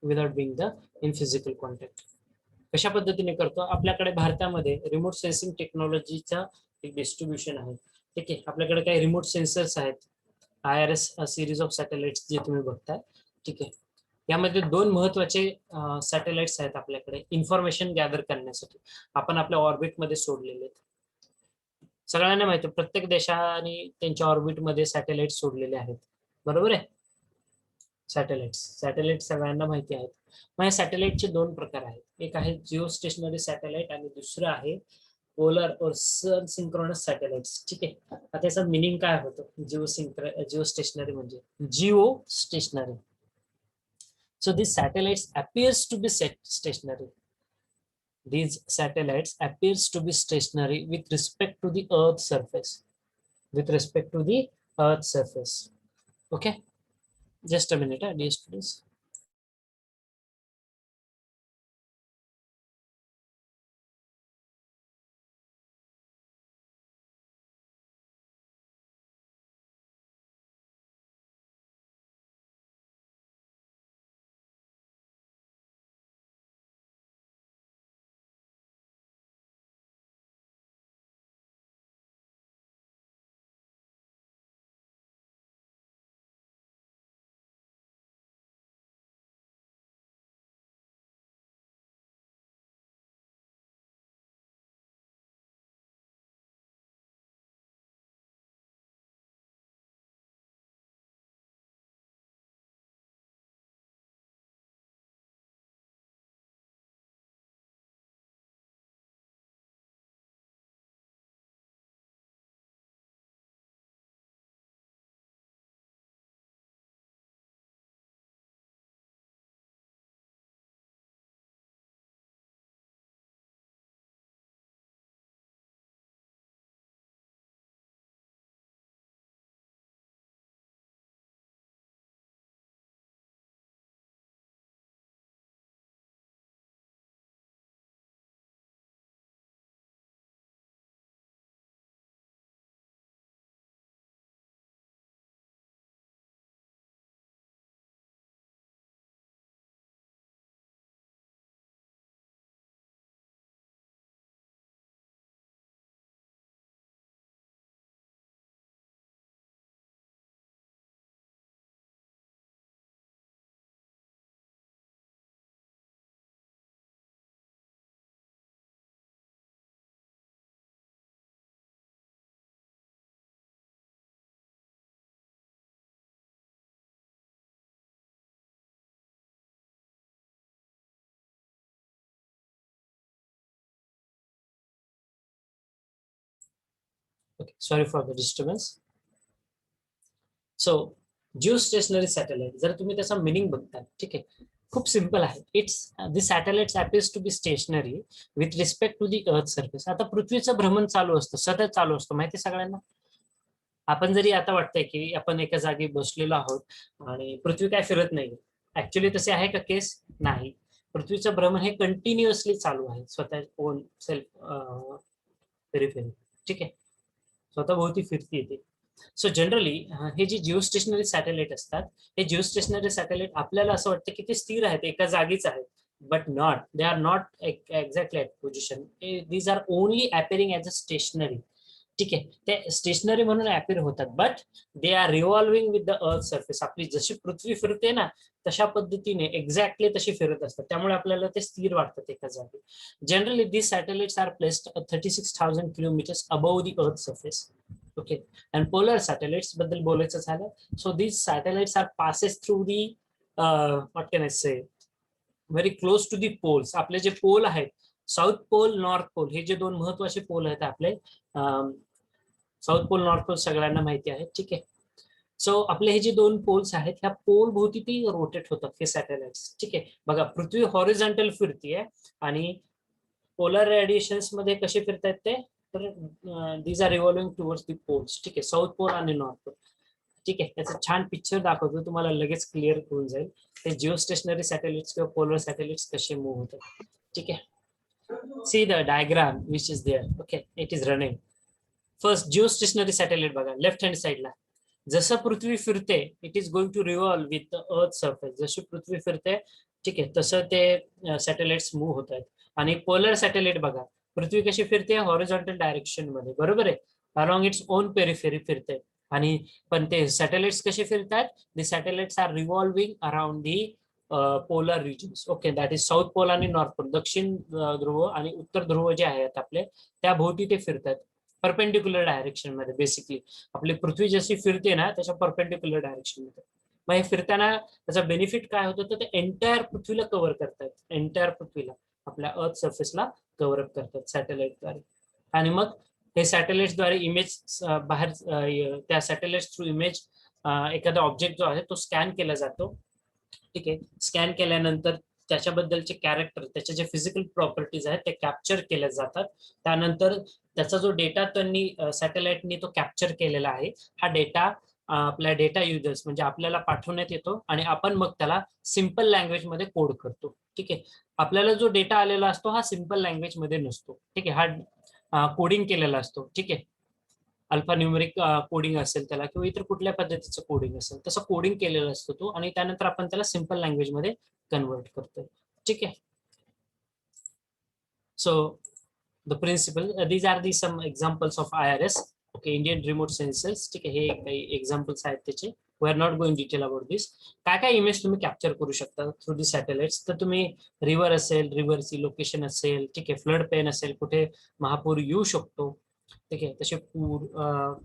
without being the in physical contact. कशा पद्धतीने करतो? आपल्याकडे भारतामध्ये remote sensing टेक्नॉलॉजीचा एक डिस्ट्रीब्युशन आहे. ठीक आहे. आपल्याकडे काही रिमोट सेन्सर्स आहेत, IRS सिरीज ऑफ सॅटेलाइट्स जे तुम्ही बघताय. ठीक आहे. यामध्ये 2 महत्वाचे सॅटेलाइट्स आहेत आपल्याकडे इन्फॉर्मेशन गॅदर करण्यासाठी. आपण आपल्या ऑर्बिटमध्ये सोडलेले आहेत. सगळ्यांना माहिती आहे प्रत्येक देशाने त्यांच्या ऑर्बिटमध्ये सॅटेलाइट सोडलेले आहेत. बरोबर आहे? सॅटेलाइट सगळ्यांना माहिती आहेत. मग या सॅटेलाइटचे 2 प्रकार आहेत. एक आहे जिओ स्टेशनरी सॅटेलाइट आणि दुसरं आहे पोलर और सन सिंक्रोनस सॅटेलाइट्स. ठीक आहे. आता याचा मिनिंग काय होतं? जिओ स्टेशनरी म्हणजे geostationary. So this satellites appears to be stationary. These satellites appears to be stationary with respect to the Earth's surface. With respect to the Earth's surface. Okay. Just a minute, dear students. Okay, sorry for the disturbance. So geostationary satellite जर तुम्ही त्याचा meaning बघता, ठीक आहे, खूप simple आहे. It's the satellites appears to be stationary with respect to the earth surface. आता पृथ्वीचं भ्रमण चालू असतं, सतत चालू असतं, माहिती सगळ्यांना. आपण जरी आता वाटतंय की आपण एका जागी बसलेलो आहोत आणि पृथ्वी काय फिरत नाही, ऍक्च्युअली तसे आहे का केस? नाही. पृथ्वीचं भ्रमण हे कंटिन्युअसली चालू आहे स्वतः ओन सेल्फ पेरिफेरी. ठीक आहे. स्वतः भोवती फिरती येते. सो जनरली हे जे जिओ स्टेशनरी सॅटेलाइट असतात, हे जिओ स्टेशनरी सॅटेलाइट आपल्याला असं वाटतं की ते स्थिर आहेत, एका जागीच आहेत, but not, they are not exactly at position. These are only appearing as a stationary. ठीक आहे, ते स्टेशनरी म्हणून अपेअर होतात, but they are revolving with the earth surface. आपली जशी पृथ्वी फिरते ना, तशा पद्धतीने एक्झॅक्टली तशी फिरत असतात, त्यामुळे आपल्याला ते स्थिर वाटतात एका जागी. Generally these satellites are placed 36,000 kilometers above the earth surface. Okay, and polar satellites बद्दल बोलायचं झालं, so these satellites are passes through the what can I say, very close to the poles. आपले जे पोल आहेत, south pole, north pole, हे जे दोन महत्वाचे पोल आहेत आपले, साऊथ पोल, नॉर्थ पोल सगळ्यांना माहिती आहे. ठीक आहे, सो आपले हे जे दोन पोल्स आहेत, ह्या पोल भोवती ती रोटेट होतात हे सॅटेलाइट्स. ठीक आहे, बघा पृथ्वी हॉरिझॉन्टल फिरतीये आणि पोलर रेडिएशन्स मध्ये कसे फिरतायत ते, तर these are revolving towards the poles. ठीक आहे, साऊथ पोल आणि नॉर्थ पोल. ठीक आहे, त्याचा छान पिक्चर दाखवतो, तुम्हाला लगेच क्लिअर होऊन जाईल ते जिओ स्टेशनरी सॅटेलाइट्स किंवा पोलर सॅटेलाइट्स कसे मूव्ह होतात. ठीक आहे, see the diagram which is there. Okay, it is running. First geostationary satellite बघा, लेफ्ट हँड साइडला जसं पृथ्वी फिरते, it is going to revolve with the earth surface. जशी पृथ्वी फिरते, ठीक आहे, तसं ते सॅटेलाइट्स मूव्ह होत आहेत. आणि पोलर सॅटेलाइट बघा, पृथ्वी कशी फिरते, हॉरिझॉन्टल डायरेक्शन मध्ये, बरोबर आहे, अलॉंग इट्स ओन पेरिफेरी फिरते. आणि पण ते सॅटेलाइट्स कसे फिरतात, the satellites are revolving around the polar regions. Okay, that is south pole आणि नॉर्थ पोल, दक्षिण ध्रुव आणि उत्तर ध्रुव जे आहेत आपले, त्या भोवती ते फिरतात परपेंडिक्युलर डायरेक्शन मध्ये. बेसिकली आपली पृथ्वी जशी फिरते ना, त्याच्या परपेंडिक्युलर डायरेक्शन मध्ये. मग हे फिरताना त्याचा बेनिफिट काय होतं, तर ते एंटायर पृथ्वीला कव्हर करतात, एंटायर पृथ्वीला आपल्या अर्थ सर्फेसला कव्हर अप करतात सॅटेलाइटद्वारे. आणि मग हे सॅटेलाइट्सद्वारे इमेज बाहेर, त्या सॅटेलाइट थ्रू इमेज एखादा ऑब्जेक्ट जो आहे तो स्कॅन केला जातो. ठीक आहे, स्कॅन केल्यानंतर त्याच्याबद्दलचे कॅरेक्टर, त्याचे जे फिजिकल प्रॉपर्टीज आहेत ते कॅप्चर केल्या जातात. त्यानंतर त्याचा जो डेटा त्यांनी सॅटेलाइटनी तो कॅप्चर केलेला आहे, हा डेटा आपल्या डेटा युजर्स म्हणजे आपल्याला पाठवण्यात येतो आणि आपण मग त्याला सिम्पल लँग्वेज मध्ये कोड करतो. ठीक आहे, आपल्याला जो डेटा आलेला असतो हा सिम्पल लँग्वेज मध्ये नसतो. ठीक आहे, हा कोडिंग केलेला असतो. ठीक आहे, अल्फा न्यूमेरिक कोडिंग असेल त्याला, किंवा इतर कुठल्या पद्धतीचं कोडिंग असेल, तसं कोडिंग केलेलं असतो तो, आणि त्यानंतर आपण त्याला सिम्पल लँग्वेज मध्ये कन्वर्ट करतोय. ठीक आहे, so the principle, these are the some examples of IRS. Okay, Indian remote sensors. ठीक आहे, हे काही एक्झाम्पल्स आहेत त्याचे. We are not going detail about this. काय काय इमेज तुम्ही कॅप्चर करू शकता थ्रू दी सॅटेलाइट्स, तर तुम्ही रिव्हर असेल, रिव्हरची लोकेशन असेल, ठीक आहे, फ्लड पेन असेल, कुठे महापूर येऊ शकतो, ठीक आहे, तसे पूर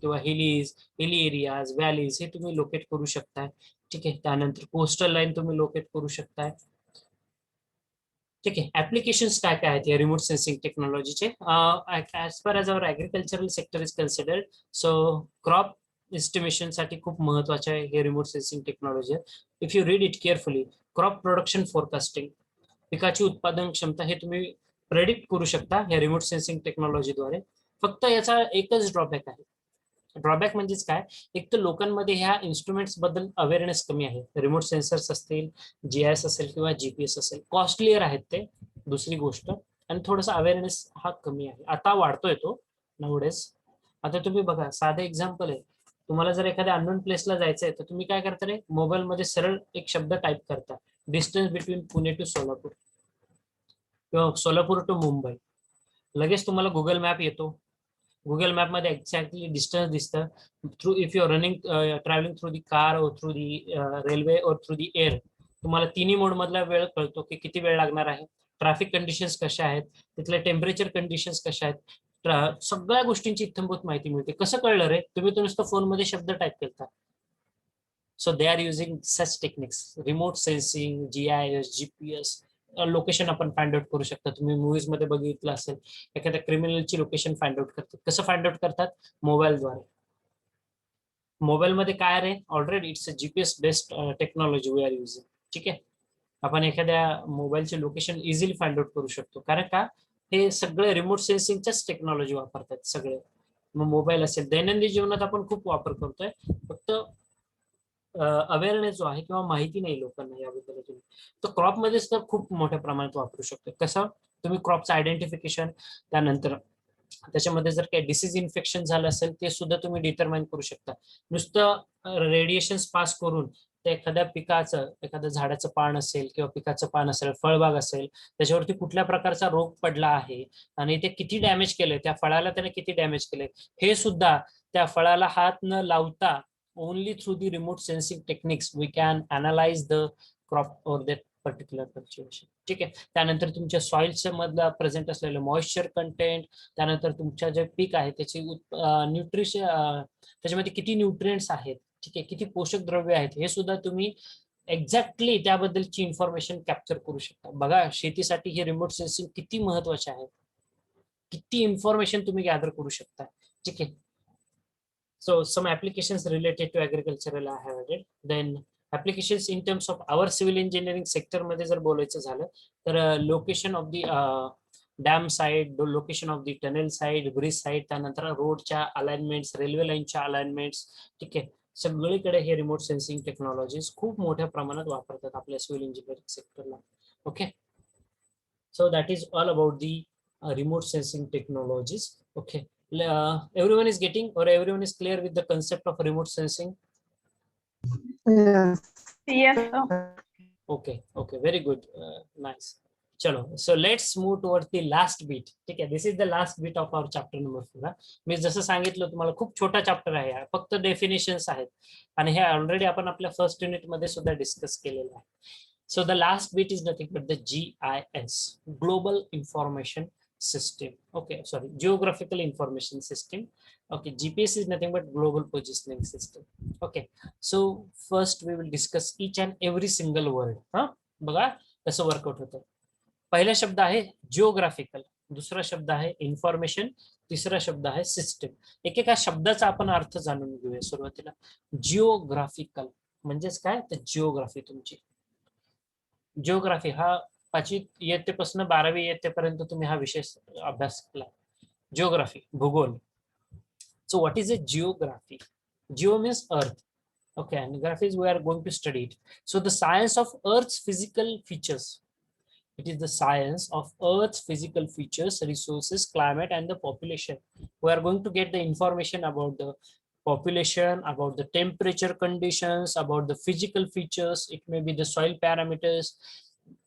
किंवा हिली एरियाज, व्हॅलीज, हे तुम्ही लोकेट करू शकताय. ठीक आहे, त्यानंतर कोस्टल लाईन तुम्ही लोकेट करू शकताय. ठीक आहे, ऍप्लिकेशन्स काय काय आहेत या रिमोट सेन्सिंग टेक्नॉलॉजीचे. As per as our agricultural sector is considered, so crop estimation साठी खूप महत्वाचे आहे हे remote sensing technology. If you read it carefully, crop production forecasting, पिकाची उत्पादन क्षमता हे तुम्ही प्रेडिक्ट करू शकता या रिमोट सेन्सिंग टेक्नॉलॉजीद्वारे. फक्त याचा एकच ड्रॉबॅक आहे. ड्रॉबॅक म्हणजेच काय, एक तर लोकांमध्ये ह्या इन्स्ट्रुमेंट्स बद्दल अवेअरनेस कमी आहे. रिमोट सेन्सर्स असतील, GIS असेल किंवा GPS असेल, कॉस्टलियर आहेत ते, दुसरी गोष्ट. आणि थोडासा अवेअरनेस हा कमी आहे, आता वाढतोय तो नाउडेज. आता तुम्ही बघा, साधं एक्झाम्पल आहे, तुम्हाला जर एखाद्या अननोन प्लेसला जायचं आहे, तर तुम्ही काय करता रे, मोबाईलमध्ये सरळ एक शब्द टाईप करता, distance between Pune to Solapur किंवा सोलापूर टू मुंबई. लगेच तुम्हाला गुगल मॅप येतो. गुगल मॅप मध्ये एक्झॅक्टली डिस्टन्स दिसतं. Through if you are running travelling through the car or through the railway or through the air, तुम्हाला तिन्ही मोड मधला वेळ कळतो की किती वेळ लागणार आहे, ट्रॅफिक कंडिशन्स कशा आहेत, तिथल्या टेम्परेचर कंडिशन्स कशा आहेत, सगळ्या गोष्टींची इत्थंभूत माहिती मिळते. कसं कळलं रे, तुम्ही तो नुसतं फोनमध्ये शब्द टाईप करता. So they are using such techniques, remote sensing, GIS, GPS. Location आपण फाइंड आउट करू शकता. तुम्ही मूवीज मध्ये बघितलं असेल, एखाद्या क्रिमिनलची लोकेशन फाइंड आउट करतात. कसं फाइंड आउट करतात, मोबाईलद्वारे. मोबाईलमध्ये काय रे, already it's a GPS based technology we are using. ठीक आहे, आपण एखाद्या मोबाईलचे लोकेशन इझिली फाइंड आउट करू शकतो. कारण का, हे सगळे रिमोट सेन्सिंगच्याच टेक्नॉलॉजी वापरतात सगळे. मग मोबाईल असेल, दैनंदिन जीवनात आपण खूप वापर करतोय, फक्त अवेअरनेस जो आहे किंवा माहिती नाही लोकांना याबद्दल. तुम्ही तर क्रॉप मध्ये खूप मोठ्या प्रमाणात वापरू शकतो. कसं, तुम्ही क्रॉपचं आयडेंटिफिकेशन, त्यानंतर त्याच्यामध्ये जर काही डिसीज इन्फेक्शन झालं असेल ते सुद्धा तुम्ही डिटरमाइन करू शकता. नुसतं रेडिएशन पास करून ते एखाद्या पिकाचं, एखाद्या झाडाचं पान असेल किंवा पिकाचं पान असेल, फळबाग असेल, त्याच्यावरती कुठल्या प्रकारचा रोग पडला आहे आणि ते किती डॅमेज केलंय, त्या फळाला त्याने किती डॅमेज केलंय, हे सुद्धा त्या फळाला हात न लावता only through the remote sensing techniques we can analyse the crop or that particular cultivation. ठीक आहे. त्यानंतर तुमच्या सॉइलच्या मधला प्रेझेंट असलेलं मॉइश्चर कंटेंट, त्यानंतर तुमच्या जे पीक आहे त्याची न्यूट्रिशन, त्याच्यामध्ये किती न्यूट्रिएंट्स आहेत, ठीक आहे, किती पोषक द्रव्य आहेत, हे सुद्धा तुम्ही एक्झॅक्टली त्याबद्दलची इन्फॉर्मेशन कॅप्चर करू शकता. बघा, शेतीसाठी हे रिमोट सेन्सिंग किती महत्वाचे आहे, किती इन्फॉर्मेशन तुम्ही गॅदर करू शकता. ठीक आहे. So some applications related to agricultural I have added. Then applications in terms of our civil engineering sector मध्ये जर बोलायचं झालं तर location of the dam side, location of the tunnel side, bridge side, त्यानंतर रोडच्या अलाइनमेंट्स, रेल्वे लाईनच्या alignments, ठीक आहे, सगळीकडे हे रिमोट सेन्सिंग टेक्नॉलॉजीज खूप मोठ्या प्रमाणात वापरतात आपल्या सिव्हिल इंजिनिअरिंग सेक्टरला. Okay, so that is all about the remote sensing technologies. Okay, everyone is getting, or everyone is clear with the concept of remote sensing? Yes. Yes, sir. Okay, very good. Nice. चलो, so let's move towards the last bit. ठीक आहे, this is the last bit of our chapter number 4. मी जसं सांगितलं तुम्हाला खूप छोटा chapter आहे, फक्त डेफिनेशन्स आहेत आणि हे ऑलरेडी आपण आपल्या फर्स्ट युनिट मध्ये सुद्धा डिस्कस केलेलं आहे. So the last bit is nothing but the GIS, Global Information System. Okay, sorry, Geographical Information System. Okay, GPS is nothing but Global Positioning System. Okay, so first we will discuss each and every single word. बघा कसं work out होतं. पहिला शब्द आहे geographical, दुसरा शब्द आहे information, तिसरा शब्द आहे सिस्टम. एकेका शब्दाचा आपण अर्थ जाणून घेऊया सुरुवातीला. जिओग्राफिकल म्हणजेच काय, तर जिओग्राफी तुमची. जिओग्राफी हा 5वी इयत्तेपासून 12वी इयत्तेपर्यंत तुम्ही हा विषय अभ्यास केला. जिओग्राफी, भूगोल. So what is a geography? Jio means earth. Okay, and graphics we are going to study it. So the science of Earth's physical features. It is the science of Earth's physical features, resources, climate, and the population. We are going to get the information about the population, about the temperature conditions, about the physical features. It may be the soil parameters.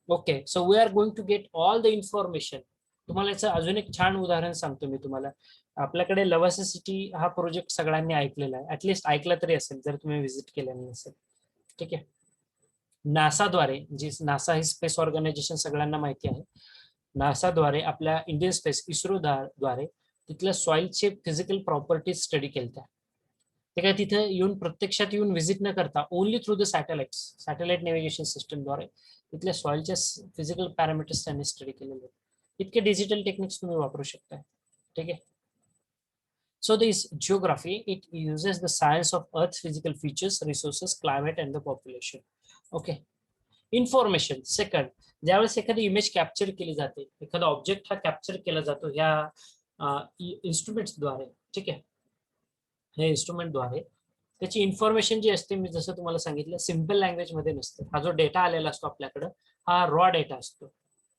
Okay, so we are going to get all the information. तुम्हाला याचं अजून एक छान उदाहरण सांगतो मी तुम्हाला. आपल्याकडे Lavasa city हा प्रोजेक्ट सगळ्यांनी ऐकलेला आहे, ऍटलिस्ट ऐकला तरी असेल जर तुम्ही व्हिजिट केलं नसेल. ठीक आहे. नासाद्वारे, जी नासा ही स्पेस ऑर्गनायझेशन सगळ्यांना माहिती आहे, नासाद्वारे आपल्या इंडियन स्पेस इस्रो द्वारे तिथल्या सॉइलचे फिजिकल प्रॉपर्टीज स्टडी केल्या. ते काय तिथे येऊन प्रत्यक्षात येऊन व्हिजिट न करता only through the satellite navigation सिस्टमद्वारे तिथल्या सॉइलच्या फिजिकल पॅरामीटर्स त्यांनी स्टडी केलेले. इतके डिजिटल टेक्निक्स तुम्ही वापरू शकता. ठीक आहे. So this geography, it uses the science of Earth's physical features, resources, climate, and the population. Okay. Information. Second, ज्यावेळेस एखादी इमेज कॅप्चर केली जाते, एखादा ऑब्जेक्ट हा कॅप्चर केला जातो या इन्स्ट्रुमेंट्सद्वारे. ठीक आहे. हे इन्स्ट्रुमेंटद्वारे त्याची इन्फॉर्मेशन जी असते, मी जसं तुम्हाला सांगितलं, सिम्पल लँग्वेज मध्ये नसते. हा जो डेटा आलेला असतो आपल्याकडे, हा रॉ डेटा असतो.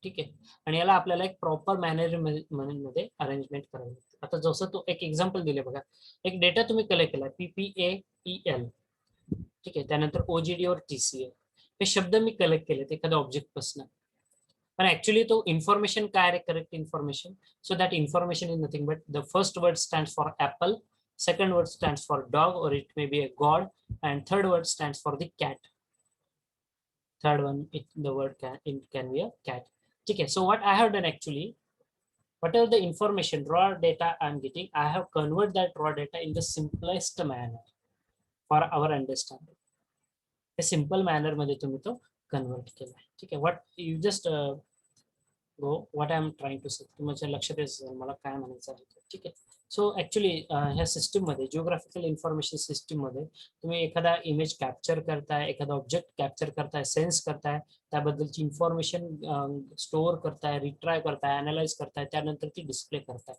ठीक आहे. आणि याला आपल्याला एक प्रॉपर मॅनेजमेंट अरेंजमेंट करावी लागते. आता जसं तो एक एक्झाम्पल दिले बघा, एक डेटा तुम्ही कलेक्ट केला PPAEL. ठीक आहे. त्यानंतर OGD और TCA हे शब्द मी कलेक्ट केले एखाद्या ऑब्जेक्ट पासून. पण ऍक्च्युली तो इन्फॉर्मेशन काय आहे, correct information. So that information is nothing but the first word stands for apple, second word stands for dog or it may be a god, and third word stands for the cat. Third one, the word can be a cat. Okay, so what I have done actually, whatever the information, raw data I'm getting, I have converted that raw data in the simplest manner for our understanding. A simple manner मध्ये तुम्ही तो convert केला. ठीक आहे. what you just go what I am trying to say, तुमच्या लक्षात येईल मला काय म्हणायचं आहे. ठीक आहे. सो ऍक्च्युली ह्या सिस्टीम मध्ये, जिओग्राफिकल इन्फॉर्मेशन सिस्टीम मध्ये तुम्ही एखादा इमेज कॅप्चर करताय, एखादा ऑब्जेक्ट कॅप्चर करताय, सेन्स करताय, त्याबद्दलची इन्फॉर्मेशन स्टोअर करताय, रिट्राय करताय, अनालाइज करताय, त्यानंतर ती डिस्प्ले करताय.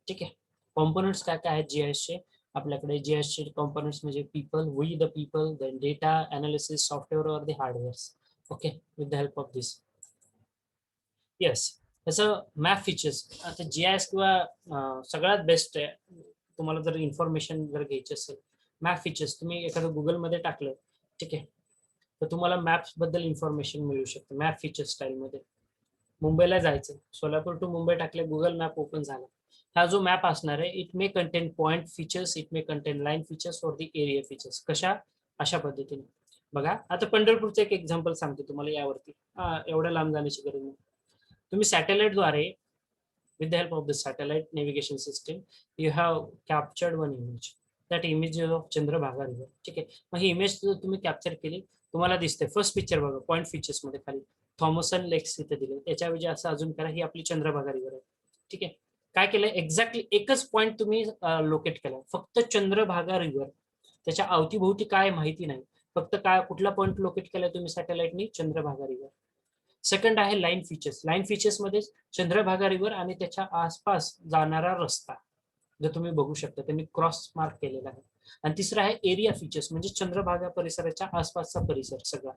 ठीक आहे. कॉम्पोनंट्स काय काय आहेत जीआयएसचे आपल्याकडे? जीआयएसचे कॉम्पोनंट्स म्हणजे people, we the people, then data analysis, software और the hardwares. Okay, with the help of this. Yes. तसं मॅप फीचर्स आता GIS किंवा सगळ्यात बेस्ट आहे. तुम्हाला जर इन्फॉर्मेशन जर घ्यायची असेल, मॅप फीचर्स तुम्ही एखादं गुगलमध्ये टाकलं, ठीक आहे, तर तुम्हाला मॅप्स बद्दल इन्फॉर्मेशन मिळू शकते मॅप फीचर स्टाईलमध्ये. मुंबईला जायचं, सोलापूर टू मुंबई टाकले, गुगल मॅप ओपन झाला. हा जो मॅप असणार आहे, it may contain point features, it may contain line features और दी एरिया फीचर्स. कशा अशा पद्धतीने बघा. आता पंढरपूरचं एक एक्झाम्पल सांगतो तुम्हाला यावरती. एवढ्या लांब जाण्याची गरज नाही. तुम्ही सॅटेलाइटद्वारे with the help of the satellite navigation system you have captured one image. that image is of Chandrabhaga river. ठीक आहे, मग ही इमेज तुम्ही कॅप्चर केली, तुम्हाला दिसते फर्स्ट पिक्चर बघा, पॉइंट फीचर्स मध्ये खाली थॉमसन लेक्स इथे दिले, त्याच्याऐवजी असं अजून करा, ही आपली चंद्रभागा रिव्हर आहे. ठीक आहे, काय केलंय, एक्झॅक्टली एकच पॉइंट तुम्ही लोकेट केला, फक्त चंद्रभागा रिव्हर, त्याच्या अवतीभोवती काय माहिती नाही, फक्त काय कुठला पॉइंट लोकेट केलाय तुम्ही सॅटेलाइटनी, चंद्रभागा रिव्हर. सेकंड आहे लाईन फीचर्स. लाईन फीचर्स मध्ये चंद्रभागा रिव्हर आणि त्याच्या आसपास जाणारा रस्ता जो तुम्ही बघू शकता, त्यांनी क्रॉस मार्क केलेला आहे. आणि तिसरं आहे एरिया फीचर्स, म्हणजे चंद्रभागा परिसराच्या आसपासचा परिसर सगळा.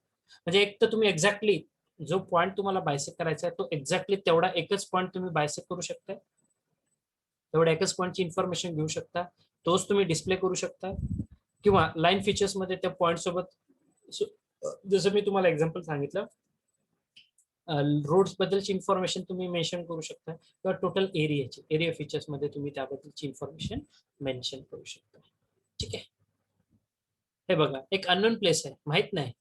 म्हणजे एक तर तुम्ही एक्झॅक्टली जो पॉईंट तुम्हाला बायसेक करायचा आहे, तो एक्झॅक्टली तेवढा एकच पॉईंट तुम्ही बायसेक करू शकता, तेवढ्या एकच पॉईंटची इन्फॉर्मेशन घेऊ शकता, तोच तुम्ही डिस्प्ले करू शकता. किंवा लाईन फीचर्स मध्ये त्या पॉईंट सोबत, जसं मी तुम्हाला एक्झाम्पल सांगितलं, रोड्स बद्दलची इन्फॉर्मेशन तुम्ही मेन्शन करू शकता, किंवा टोटल एरियाची एरिया फीचर्स मध्ये तुम्ही त्याबद्दलची इन्फॉर्मेशन मेन्शन करू शकता. ठीक आहे, हे बघा, एक अननोन प्लेस आहे, माहित नाही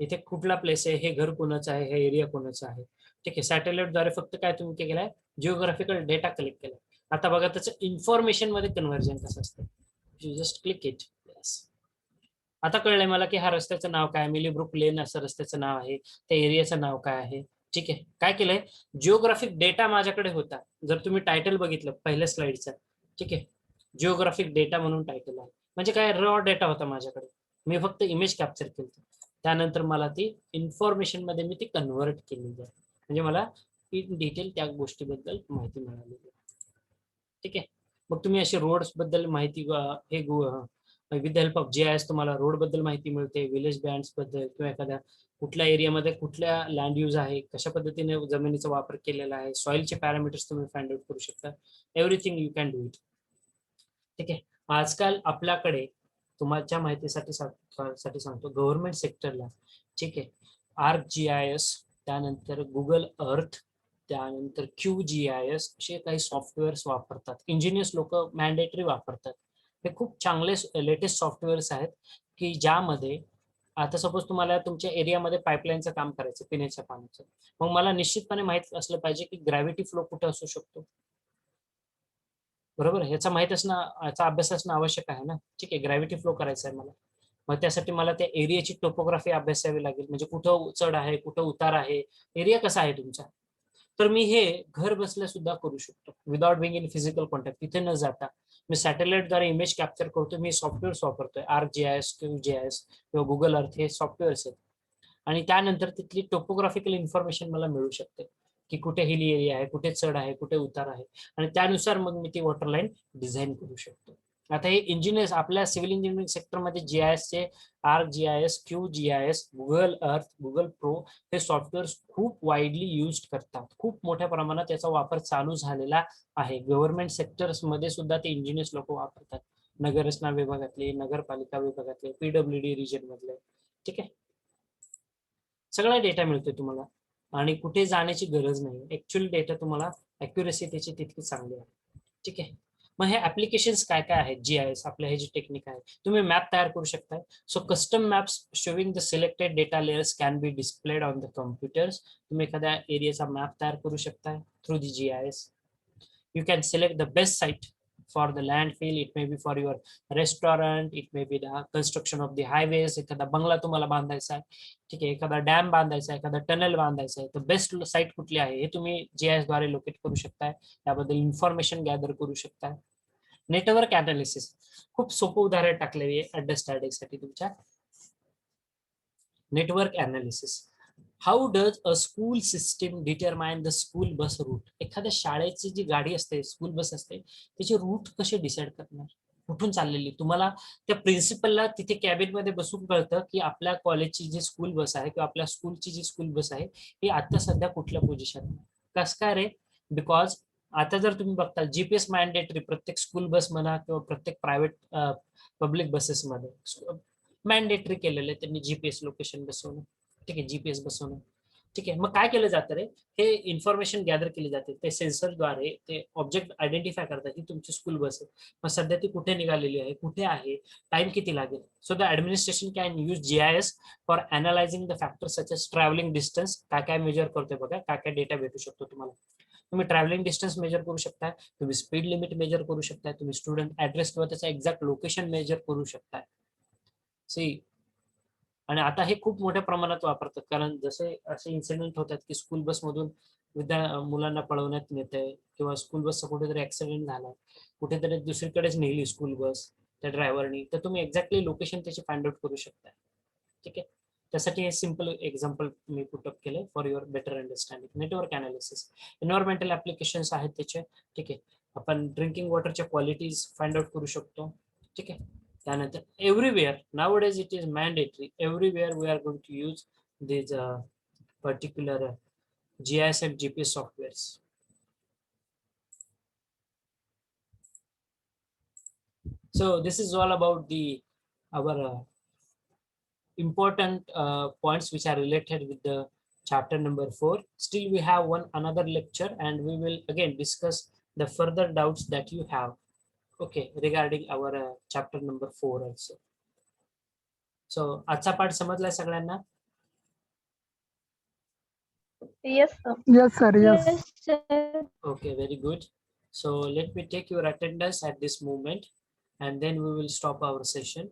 इथे कुठला प्लेस आहे, हे घर कोणाचं आहे, हे एरिया कोणाचं आहे. ठीक आहे, सॅटेलाइटद्वारे फक्त काय तुम्ही केलंय, जिओग्राफिकल डेटा कलेक्ट केलाय. आता बघा त्याचं इन्फॉर्मेशन मध्ये कन्व्हर्जन कसं असतं. You just click it. आता कळलंय मला की हा रस्त्याचं नाव काय, मिलीब्रुक लेन असं रस्त्याचं नाव आहे, त्या एरियाचं नाव काय आहे. ठीक आहे, काय केलंय, जिओग्राफिक डेटा माझ्याकडे होता, जर तुम्ही टायटल बघितलं पहिल्या स्लाइडचा, ठीक आहे, जिओग्राफिक डेटा म्हणून टायटल आहे, म्हणजे काय, रॉ डेटा होता माझ्याकडे, मी फक्त इमेज कॅप्चर केली, त्यानंतर मला ती इन्फॉर्मेशन मध्ये मी ती कन्व्हर्ट केलेली आहे, म्हणजे मला इन डिटेल त्या गोष्टीबद्दल माहिती मिळालेली आहे. ठीक आहे, मग तुम्ही असे रोड्स बद्दल माहिती, हे with the help of GIS तुम्हाला रोड बद्दल माहिती मिळते, विलेज बँड्स बद्दल, किंवा एखाद्या कुठल्या एरियामध्ये कुठल्या लँड यूज आहे, कशा पद्धतीने जमिनीचा वापर केलेला आहे, सॉइलचे पॅरामीटर्स तुम्ही फाइंड आउट करू शकता, everything you can do it. ठीक आहे, आजकाल आपल्याकडे तुमच्या माहितीसाठी सांगतो, गव्हर्नमेंट सेक्टरला, ठीक आहे, ArcGIS, त्यानंतर गुगल अर्थ, त्यानंतर QGIS असे काही सॉफ्टवेअर्स वापरतात, इंजिनियर्स लोक मॅन्डेटरी वापरतात. हे खूप चांगले लेटेस्ट सॉफ्टवेअर्स आहेत की ज्यामध्ये, आता सपोज तुम्हाला तुमच्या एरियामध्ये पाईपलाईनचं काम करायचं पिण्याच्या पाण्याचं, मग मला निश्चितपणे माहित असलं पाहिजे की ग्रॅव्हिटी फ्लो कुठे असू शकतो, बरोबर, ह्याचा माहित असणं, याचा अभ्यास असणं आवश्यक आहे ना. ठीक आहे, ग्रॅव्हिटी फ्लो करायचा आहे मला, मग त्यासाठी मला त्या एरियाची टोपोग्राफी अभ्यासावी लागेल, म्हणजे कुठं चढ आहे, कुठं उतार आहे, एरिया कसा आहे तुमचा. तर मी हे घर बसल्या सुद्धा करू शकतो, without being in physical contact, तिथे न जाता मी सॅटेलाइटद्वारे इमेज कॅप्चर करतो, मी सॉफ्टवेअर्स वापरतोय, ArcGIS, QGIS किंवा गुगल अर्थ, हे सॉफ्टवेअर्स आहेत, आणि त्यानंतर तिथली टोपोग्राफिकल इन्फॉर्मेशन मला मिळू शकते की कुठे हिली एरिया आहे, कुठे चढ आहे, कुठे उतार आहे, आणि त्यानुसार मग मी ती वॉटर लाईन डिझाईन करू शकतो. आता हे इंजिनियर्स आपल्या सिव्हिल इंजिनिअरिंग सेक्टरमध्ये GIS चे, ArcGIS, QGIS, गुगल अर्थ, गुगल प्रो, हे सॉफ्टवेअर खूप वाईडली युज करतात, खूप मोठ्या प्रमाणात याचा वापर चालू झालेला आहे. गव्हर्नमेंट सेक्टर्स मध्ये सुद्धा ते इंजिनियर्स लोक वापरतात, नगररचना विभागातले, नगरपालिका विभागातले, PWD रिजन मधले. ठीक आहे, सगळा डेटा मिळतोय तुम्हाला, आणि कुठे जाण्याची गरज नाही, ऍक्च्युअल डेटा तुम्हाला, अॅक्युरेसी त्याची तितकी चांगली आहे. ठीक आहे, मग हे ऍप्लिकेशन्स काय काय आहेत, GIS आपलं हे जे टेक्निक आहे, तुम्ही मॅप तयार करू शकताय. So custom maps showing the selected data layers can be displayed on the computers. तुम्ही एखाद्या एरियाचा मॅप तयार करू शकताय through the GIS. You can select the best site for the landfill. It may be for your restaurant, it may be the construction of the highways, एखादा बंगला तुम्हाला बांधायचा आहे, ठीक आहे, एखादा डॅम बांधायचा आहे, एखादा टनल बांधायचा आहे, तर बेस्ट साईट कुठली आहे हे तुम्ही GIS द्वारे लोकेट करू शकताय, त्याबद्दल इन्फॉर्मेशन गॅदर करू शकताय. नेटवर्क अनालिसिस, खूप सोपं उदाहरण टाकलेली आहे अंडरस्टँडिंग साठी तुमच्या. Network analysis, how does a school system determine the school bus route. एखाद्या शाळेची जी गाडी असते, स्कूल बस असते, त्याचे रूट कसे डिसाईड करणार, कुठून चाललेली. तुम्हाला त्या प्रिन्सिपलला तिथे कॅबिन मध्ये बसून कळतं की आपल्या कॉलेजची जी स्कूल बस आहे किंवा आपल्या स्कूलची जी स्कूल बस आहे ही आता सध्या कुठल्या पोझिशन, कस काय रे, बिकॉज आता जर तुम्ही बघताल जीपीएस मॅन्डेटरी प्रत्येक स्कूल बस म्हणा किंवा प्रत्येक प्रायव्हेट पब्लिक बसेसमध्ये मॅन्डेटरी केलेलं आहे त्यांनी जीपीएस लोकेशन बसवणं. ठीक आहे, जीपीएस बसवणं. ठीक आहे, मग काय केलं जातं रे, हे इन्फॉर्मेशन गॅदर केली जाते, ते सेन्सरद्वारे ते ऑब्जेक्ट आयडेंटिफाय करतात की तुमची स्कूल बस आहे, मग सध्या ती कुठे निघालेली आहे, कुठे आहे, टाइम किती लागेल. So the administration can use GIS for analysing the factors such as travelling distance. काय काय मेजर करतोय बघा, काय काय डेटा भेटू शकतो तुम्हाला. तुम्ही ट्रॅव्हलिंग डिस्टन्स मेजर करू शकता, तुम्ही स्पीड लिमिट मेजर करू शकता, तुम्ही स्टुडंट ऍड्रेस किंवा त्याचा एक्झॅक्ट लोकेशन मेजर करू शकता. सी, आणि आता हे खूप मोठ्या प्रमाणात वापरतात, कारण जसे असे इन्सिडेंट होतात की स्कूल बस मधून मुलांना पळवण्यात येते किंवा स्कूल बसचा कुठेतरी ऍक्सिडेंट झाला, कुठेतरी दुसरीकडेच नेली स्कूल बस त्या ड्रायव्हरनी, तर तुम्ही एक्झॅक्टली लोकेशन त्याची फाइंड आउट करू शकता. ठीक आहे, त्यासाठी हे सिम्पल एक्झाम्पल मी पुटअप केले for your better understanding. Network analysis, environmental applications आहेत त्याचे. ठीक आहे, आपण ड्रिंकिंग वॉटरच्या क्वालिटीज फाइंड आउट करू शकतो. ठीक आहे, त्यानंतर everywhere nowadays it is mandatory, everywhere we are going to use these particular GIS and GPS softwares. So this is all about the our important points which are related with the chapter number 4. Still we have another lecture and we will again discuss the further doubts that you have, okay, regarding our chapter number 4 also. So आजचा पाठ समजलाय सगळ्यांना? Yes, sir. Yes, sir. Yes. Yes, sir. Okay, very good. So let me take your attendance at this moment and then we will stop our session.